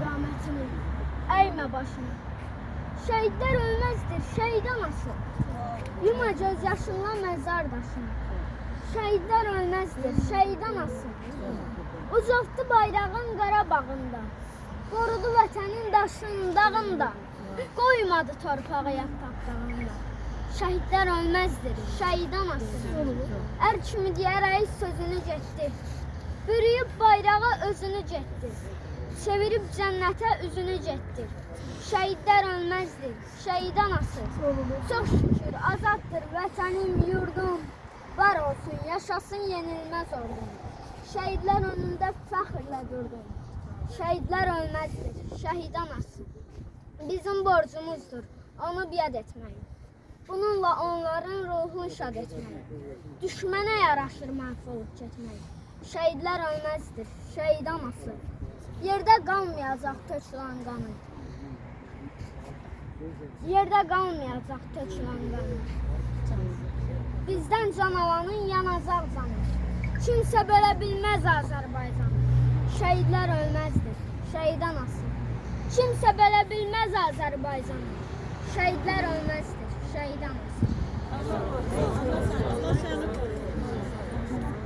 qamətinə, əymə başını. Şəhidlər ölməzdir, şəhid anası. Yuma göz yaşınla məzar daşını. Şəhidlər ölməzdir, şəhid anası. Ucaltdı bayrağın Qarabağında. Qorudu vətənin daşının dağında. Qoymadı torpağı yat tapdağında. Şəhidlər ölməzdir, şəhid anası. Ər kimi deyərək sözünü getdi. Bürüyüb bayrağa özünü getdi. Çevirib cənnətə üzünü getdi. Şəhidlər ölməzdir, şəhid anası. Çox şükür azaddır vətənim, yurdum. Var olsun, yaşasın yenilməz ordum. Şəhidlər önündə fəxrlə durdum. Şəhidlər ölməzdir, şəhid anası. Bizim borcumuzdur onu biad etmək. Bununla onların ruhunu şad etmək. Düşmənə yaraşır məhv olub getmək. Şəhidlər ölməzdir, şəhid anası. Yerdə qalmayacaq tökülən qanı. Yerdə qalmayacaq tökülən qanı. Bizdən can alanın yanacaq canı. Kimsə bölə bilməz Azərbaycanı. Şəhidlər ölməzdir, şəhid anası. Kimsə bölə bilməz Azərbaycanı. Şəhidlər ölməzdir, şəhid anası. Allah səni qorusun.